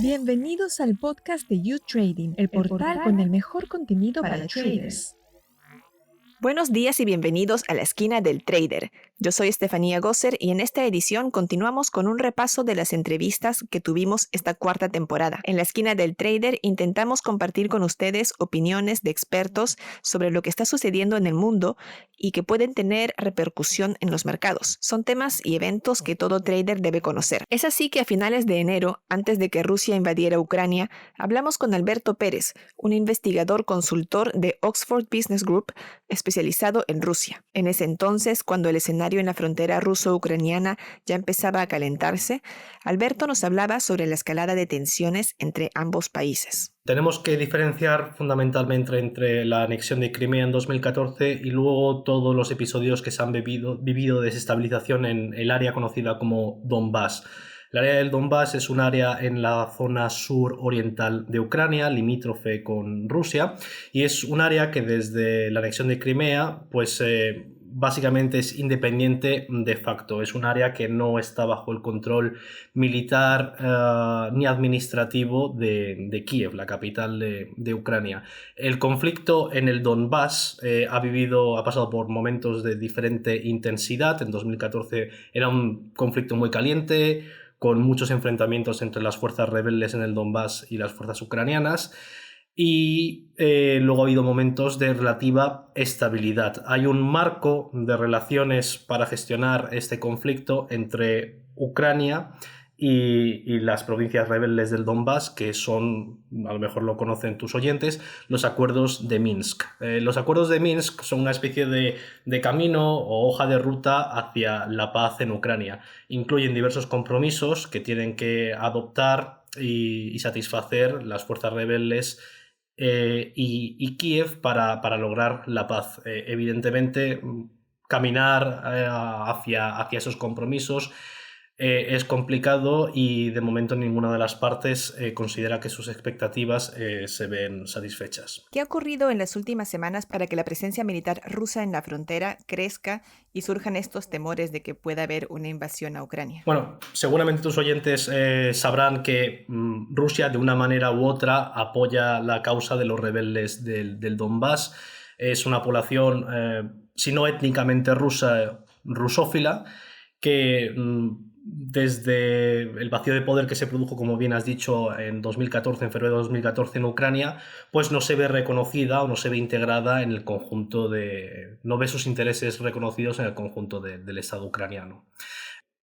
Bienvenidos al podcast de You Trading, el portal con el mejor contenido para traders. Buenos días y bienvenidos a la esquina del trader. Yo soy Estefanía Gosser y en esta edición continuamos con un repaso de las entrevistas que tuvimos esta cuarta temporada. En la esquina del trader intentamos compartir con ustedes opiniones de expertos sobre lo que está sucediendo en el mundo y que pueden tener repercusión en los mercados. Son temas y eventos que todo trader debe conocer. Es así que a finales de enero, antes de que Rusia invadiera Ucrania, hablamos con Alberto Pérez, un investigador consultor de Oxford Business Group, especializado en Rusia. En ese entonces, cuando el escenario en la frontera ruso-ucraniana ya empezaba a calentarse, Alberto nos hablaba sobre la escalada de tensiones entre ambos países. Tenemos que diferenciar fundamentalmente entre la anexión de Crimea en 2014 y luego todos los episodios que se han vivido de desestabilización en el área conocida como Donbass. El área del Donbass es un área en la zona sur-oriental de Ucrania, limítrofe con Rusia, y es un área que desde la anexión de Crimea, básicamente es independiente de facto. Es un área que no está bajo el control militar ni administrativo de Kiev, la capital de Ucrania. El conflicto en el Donbass ha pasado por momentos de diferente intensidad. En 2014 era un conflicto muy caliente, con muchos enfrentamientos entre las fuerzas rebeldes en el Donbass y las fuerzas ucranianas. Y luego ha habido momentos de relativa estabilidad. Hay un marco de relaciones para gestionar este conflicto entre Ucrania y las provincias rebeldes del Donbass, que son, a lo mejor lo conocen tus oyentes, los acuerdos de Minsk. Los acuerdos de Minsk son una especie de camino o hoja de ruta hacia la paz en Ucrania. Incluyen diversos compromisos que tienen que adoptar y satisfacer las fuerzas rebeldes y Kiev para lograr la paz. Evidentemente, caminar hacia esos compromisos es complicado y de momento ninguna de las partes considera que sus expectativas se ven satisfechas. ¿Qué ha ocurrido en las últimas semanas para que la presencia militar rusa en la frontera crezca y surjan estos temores de que pueda haber una invasión a Ucrania? Bueno, seguramente tus oyentes sabrán que Rusia de una manera u otra apoya la causa de los rebeldes del Donbass. Es una población, si no étnicamente rusa, rusófila, que desde el vacío de poder que se produjo, como bien has dicho, en 2014, en febrero de 2014 en Ucrania, pues no se ve reconocida o no se ve integrada en el conjunto no ve sus intereses reconocidos en el conjunto del Estado ucraniano.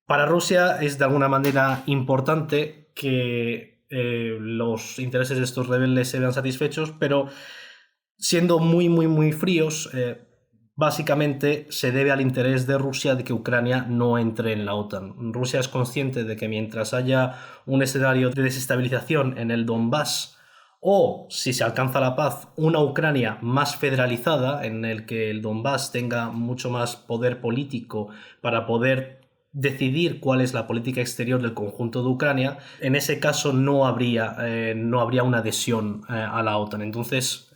Para Rusia es de alguna manera importante que los intereses de estos rebeldes se vean satisfechos, pero siendo muy fríos, básicamente se debe al interés de Rusia de que Ucrania no entre en la OTAN. Rusia es consciente de que mientras haya un escenario de desestabilización en el Donbass o, si se alcanza la paz, una Ucrania más federalizada en el que el Donbass tenga mucho más poder político para poder decidir cuál es la política exterior del conjunto de Ucrania, en ese caso no habría una adhesión a la OTAN. Entonces,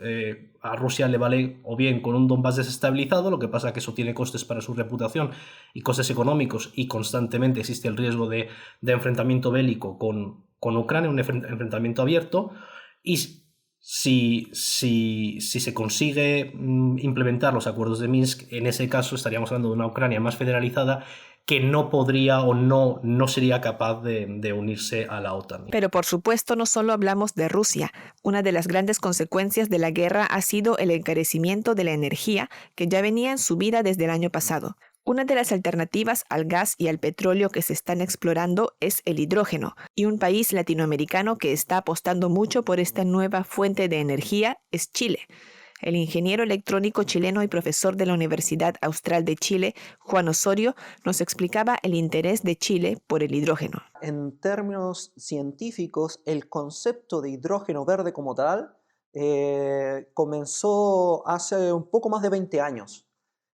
a Rusia le vale o bien con un Donbass desestabilizado, lo que pasa es que eso tiene costes para su reputación y costes económicos, y constantemente existe el riesgo de enfrentamiento bélico con Ucrania, un enfrentamiento abierto, y si se consigue implementar los acuerdos de Minsk, en ese caso estaríamos hablando de una Ucrania más federalizada que no podría o no sería capaz de unirse a la OTAN. Pero por supuesto no solo hablamos de Rusia. Una de las grandes consecuencias de la guerra ha sido el encarecimiento de la energía, que ya venía en subida desde el año pasado. Una de las alternativas al gas y al petróleo que se están explorando es el hidrógeno, y un país latinoamericano que está apostando mucho por esta nueva fuente de energía es Chile. El ingeniero electrónico chileno y profesor de la Universidad Austral de Chile, Juan Osorio, nos explicaba el interés de Chile por el hidrógeno. En términos científicos, el concepto de hidrógeno verde como tal comenzó hace un poco más de 20 años.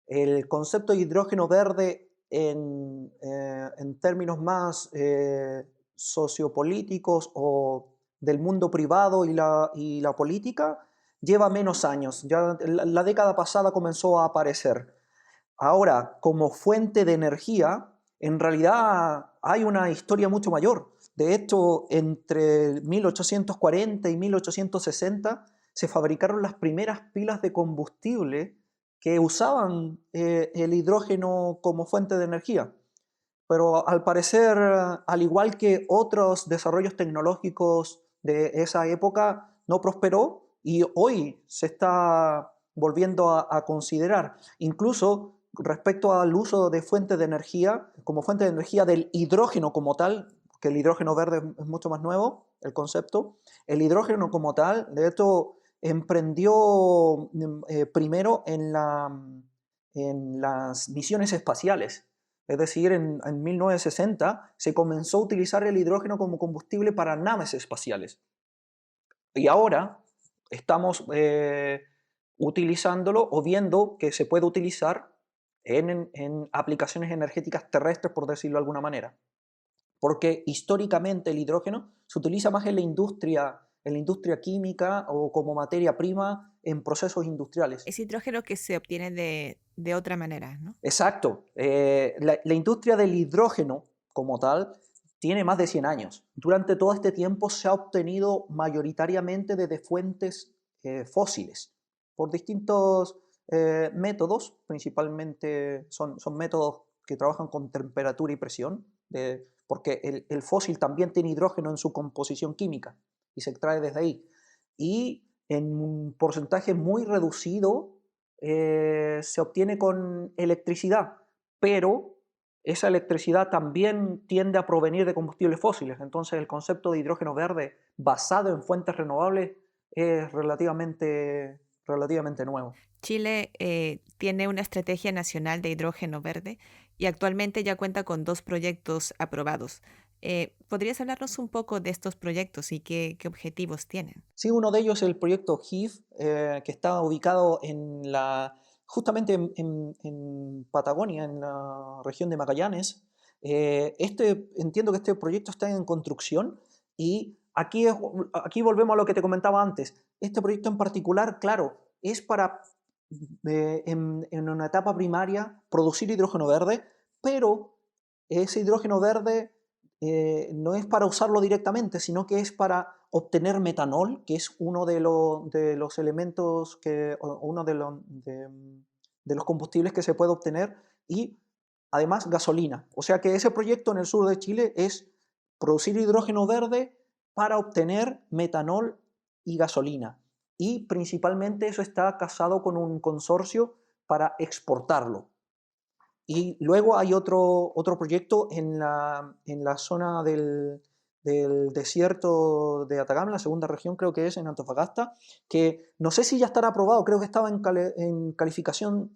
El concepto de hidrógeno verde en términos más sociopolíticos o del mundo privado y la política lleva menos años. Ya la década pasada comenzó a aparecer. Ahora, como fuente de energía, en realidad hay una historia mucho mayor. De hecho, entre 1840 y 1860 se fabricaron las primeras pilas de combustible que usaban el hidrógeno como fuente de energía. Pero al parecer, al igual que otros desarrollos tecnológicos de esa época, no prosperó y hoy se está volviendo a considerar. Incluso respecto al uso de fuentes de energía, como fuente de energía del hidrógeno como tal, que el hidrógeno verde es mucho más nuevo, el concepto, el hidrógeno como tal, de hecho, emprendió primero en las misiones espaciales. Es decir, en 1960 se comenzó a utilizar el hidrógeno como combustible para naves espaciales. Y ahora estamos utilizándolo o viendo que se puede utilizar en aplicaciones energéticas terrestres, por decirlo de alguna manera. Porque históricamente el hidrógeno se utiliza más en la industria química o como materia prima en procesos industriales. Es hidrógeno que se obtiene de otra manera, ¿no? Exacto. La industria del hidrógeno como tal tiene más de 100 años. Durante todo este tiempo se ha obtenido mayoritariamente desde fuentes fósiles, por distintos métodos, principalmente son métodos que trabajan con temperatura y presión, porque el fósil también tiene hidrógeno en su composición química y se extrae desde ahí. Y en un porcentaje muy reducido se obtiene con electricidad, pero esa electricidad también tiende a provenir de combustibles fósiles. Entonces el concepto de hidrógeno verde basado en fuentes renovables es relativamente nuevo. Chile tiene una estrategia nacional de hidrógeno verde y actualmente ya cuenta con 2 proyectos aprobados. ¿Podrías hablarnos un poco de estos proyectos y qué objetivos tienen? Sí, uno de ellos es el proyecto HIF, que está ubicado justamente en Patagonia, en la región de Magallanes. Entiendo que este proyecto está en construcción y aquí volvemos a lo que te comentaba antes. Este proyecto en particular, claro, es para en una etapa primaria producir hidrógeno verde, pero ese hidrógeno verde no es para usarlo directamente, sino que es para obtener metanol, que es uno de los elementos, uno de los combustibles que se puede obtener, y además gasolina. O sea que ese proyecto en el sur de Chile es producir hidrógeno verde para obtener metanol y gasolina. Y principalmente eso está casado con un consorcio para exportarlo. Y luego hay otro proyecto en la zona del desierto de Atacama, en la segunda región creo que es, en Antofagasta, que no sé si ya estará aprobado, creo que estaba en calificación,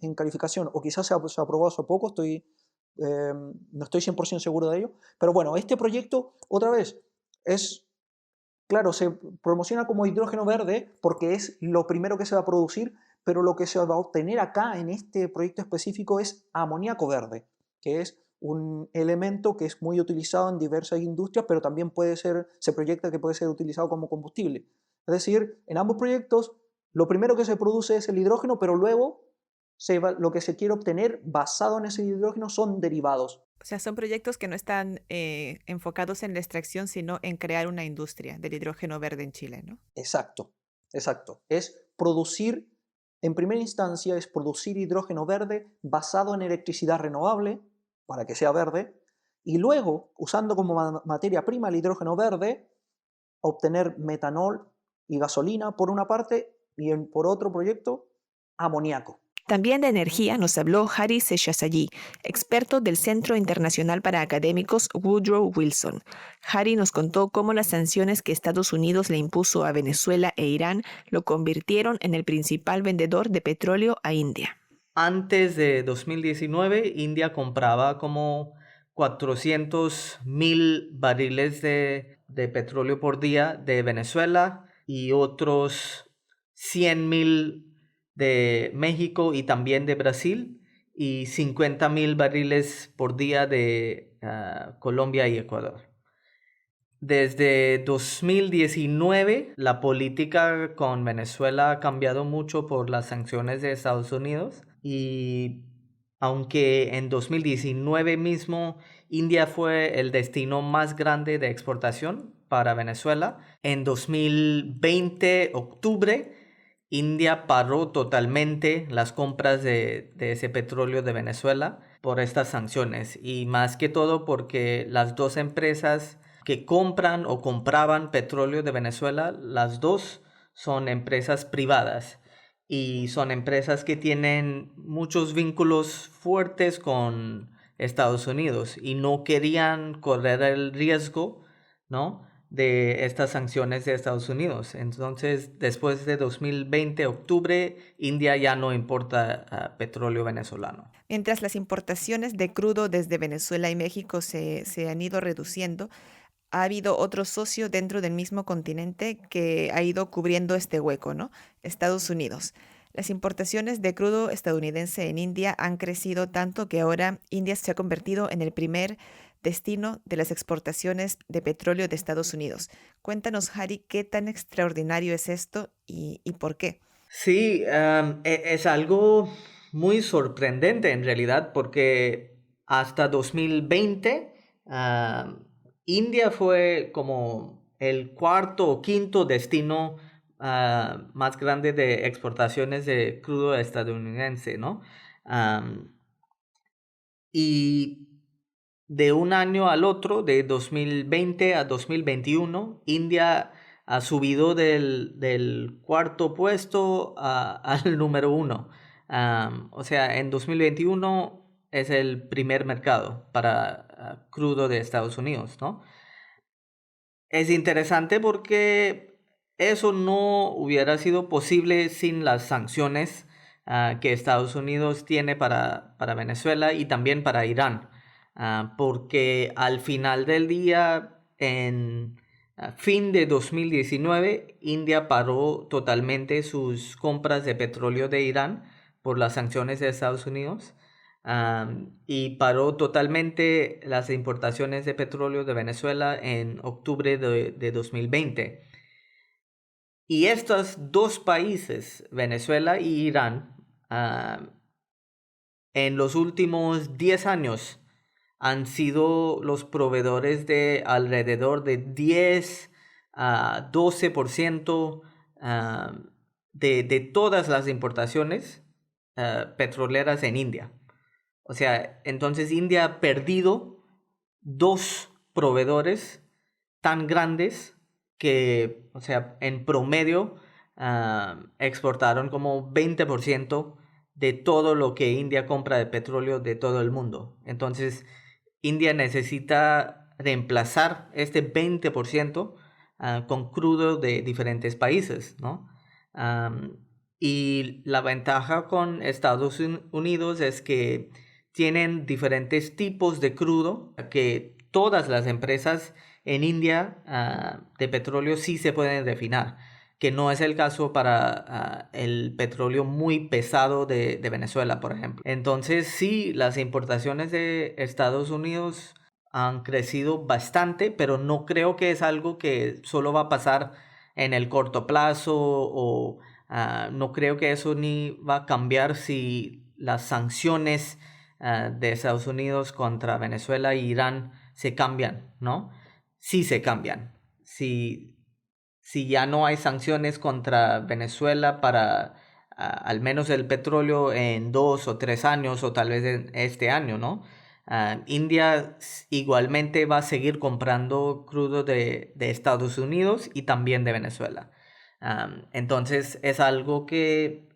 o quizás se ha aprobado hace poco, no estoy 100% seguro de ello, pero bueno, este proyecto, otra vez, claro, se promociona como hidrógeno verde porque es lo primero que se va a producir, pero lo que se va a obtener acá en este proyecto específico es amoníaco verde, que es un elemento que es muy utilizado en diversas industrias, pero también se proyecta que puede ser utilizado como combustible. Es decir, en ambos proyectos, lo primero que se produce es el hidrógeno, pero luego lo que se quiere obtener basado en ese hidrógeno son derivados. O sea, son proyectos que no están enfocados en la extracción, sino en crear una industria del hidrógeno verde en Chile, ¿no? Exacto. En primera instancia, es producir hidrógeno verde basado en electricidad renovable, para que sea verde, y luego, usando como materia prima el hidrógeno verde, obtener metanol y gasolina por una parte, y por otro proyecto, amoníaco. También de energía nos habló Hari Seshasayee, experto del Centro Internacional para Académicos Woodrow Wilson. Hari nos contó cómo las sanciones que Estados Unidos le impuso a Venezuela e Irán lo convirtieron en el principal vendedor de petróleo a India. Antes de 2019, India compraba como 400,000 barriles de petróleo por día de Venezuela y otros 100,000 de México y también de Brasil y 50,000 barriles por día de Colombia y Ecuador. Desde 2019, la política con Venezuela ha cambiado mucho por las sanciones de Estados Unidos y aunque en 2019 mismo India fue el destino más grande de exportación para Venezuela. En 2020, octubre, India paró totalmente las compras de ese petróleo de Venezuela por estas sanciones, y más que todo porque las dos empresas que compran o compraban petróleo de Venezuela, las dos son empresas privadas y son empresas que tienen muchos vínculos fuertes con Estados Unidos y no querían correr el riesgo, ¿no?, de estas sanciones de Estados Unidos. Entonces, después de 2020, octubre, India ya no importa petróleo venezolano. Mientras las importaciones de crudo desde Venezuela y México se han ido reduciendo, ha habido otro socio dentro del mismo continente que ha ido cubriendo este hueco, ¿no? Estados Unidos. Las importaciones de crudo estadounidense en India han crecido tanto que ahora India se ha convertido en el primer destino de las exportaciones de petróleo de Estados Unidos. Cuéntanos, Hari, qué tan extraordinario es esto y por qué. Sí, es algo muy sorprendente en realidad, porque hasta 2020 India fue como el cuarto o quinto destino más grande de exportaciones de crudo estadounidense, ¿no? Y de un año al otro, de 2020 a 2021, India ha subido del cuarto puesto al número 1. O sea, en 2021 es el primer mercado para crudo de Estados Unidos, ¿no? Es interesante porque eso no hubiera sido posible sin las sanciones que Estados Unidos tiene para Venezuela y también para Irán. Porque al final del día, en fin de 2019, India paró totalmente sus compras de petróleo de Irán por las sanciones de Estados Unidos. Y paró totalmente las importaciones de petróleo de Venezuela en octubre de 2020. Y estos dos países, Venezuela y Irán, en los últimos 10 años han sido los proveedores de alrededor de 10 a 12% de todas las importaciones petroleras en India. O sea, entonces India ha perdido dos proveedores tan grandes que, o sea, en promedio exportaron como 20% de todo lo que India compra de petróleo de todo el mundo. Entonces, India necesita reemplazar este 20% con crudo de diferentes países, ¿no? Y la ventaja con Estados Unidos es que tienen diferentes tipos de crudo que todas las empresas en India de petróleo sí se pueden refinar, que no es el caso para el petróleo muy pesado de Venezuela, por ejemplo. Entonces sí, las importaciones de Estados Unidos han crecido bastante, pero no creo que es algo que solo va a pasar en el corto plazo o no creo que eso ni va a cambiar si las sanciones de Estados Unidos contra Venezuela e Irán se cambian, ¿no? Sí se cambian. Si ya no hay sanciones contra Venezuela para al menos el petróleo en 2 o 3 años o tal vez en este año, ¿no? India igualmente va a seguir comprando crudo de Estados Unidos y también de Venezuela. Entonces es algo que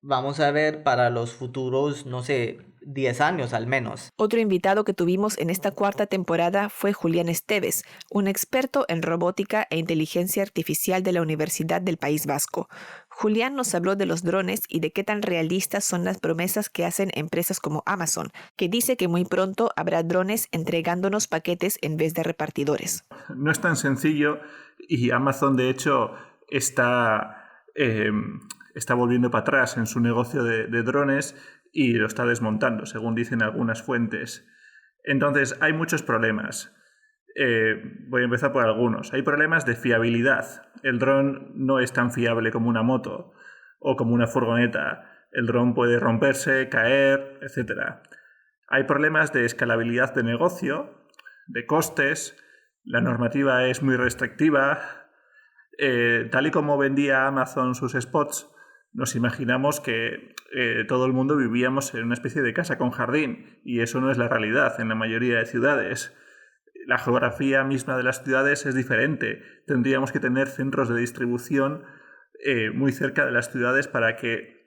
vamos a ver para los futuros, no sé, 10 años al menos. Otro invitado que tuvimos en esta cuarta temporada fue Julián Esteves, un experto en robótica e inteligencia artificial de la Universidad del País Vasco. Julián nos habló de los drones y de qué tan realistas son las promesas que hacen empresas como Amazon, que dice que muy pronto habrá drones entregándonos paquetes en vez de repartidores. No es tan sencillo y Amazon, de hecho, está volviendo para atrás en su negocio de drones y lo está desmontando, según dicen algunas fuentes. Entonces, hay muchos problemas. Voy a empezar por algunos. Hay problemas de fiabilidad. El dron no es tan fiable como una moto o como una furgoneta. El dron puede romperse, caer, etc. Hay problemas de escalabilidad de negocio, de costes, la normativa es muy restrictiva. Tal y como vendía Amazon sus spots, nos imaginamos que todo el mundo vivíamos en una especie de casa con jardín, y eso no es la realidad en la mayoría de ciudades. La geografía misma de las ciudades es diferente. Tendríamos que tener centros de distribución muy cerca de las ciudades para que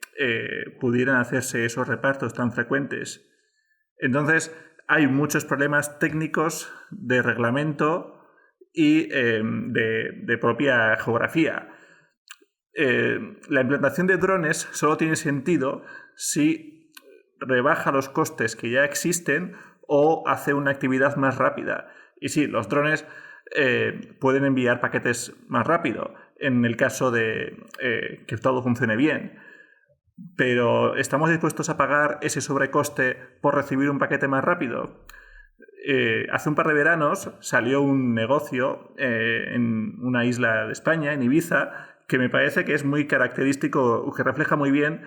pudieran hacerse esos repartos tan frecuentes. Entonces, hay muchos problemas técnicos de reglamento y de propia geografía. La implantación de drones solo tiene sentido si rebaja los costes que ya existen o hace una actividad más rápida. Y sí, los drones pueden enviar paquetes más rápido en el caso de que todo funcione bien. Pero ¿estamos dispuestos a pagar ese sobrecoste por recibir un paquete más rápido? Hace un par de veranos salió un negocio en una isla de España, en Ibiza, que me parece que es muy característico, que refleja muy bien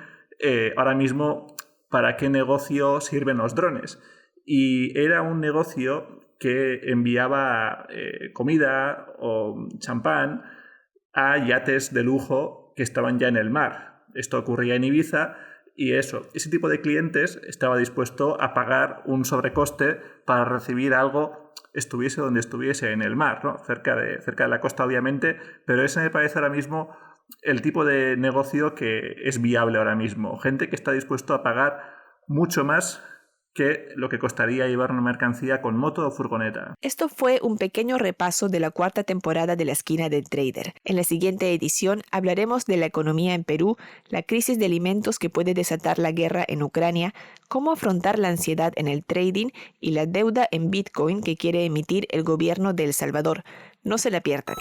ahora mismo para qué negocio sirven los drones. Y era un negocio que enviaba comida o champán a yates de lujo que estaban ya en el mar. Esto ocurría en Ibiza y ese tipo de clientes estaba dispuesto a pagar un sobrecoste para recibir algo, estuviese donde estuviese, en el mar, ¿no? cerca de la costa, obviamente, pero ese me parece ahora mismo el tipo de negocio que es viable ahora mismo. Gente que está dispuesto a pagar mucho más que lo que costaría llevar una mercancía con moto o furgoneta. Esto fue un pequeño repaso de la cuarta temporada de La Esquina del Trader. En la siguiente edición hablaremos de la economía en Perú, la crisis de alimentos que puede desatar la guerra en Ucrania, cómo afrontar la ansiedad en el trading y la deuda en Bitcoin que quiere emitir el gobierno de El Salvador. No se la pierdan.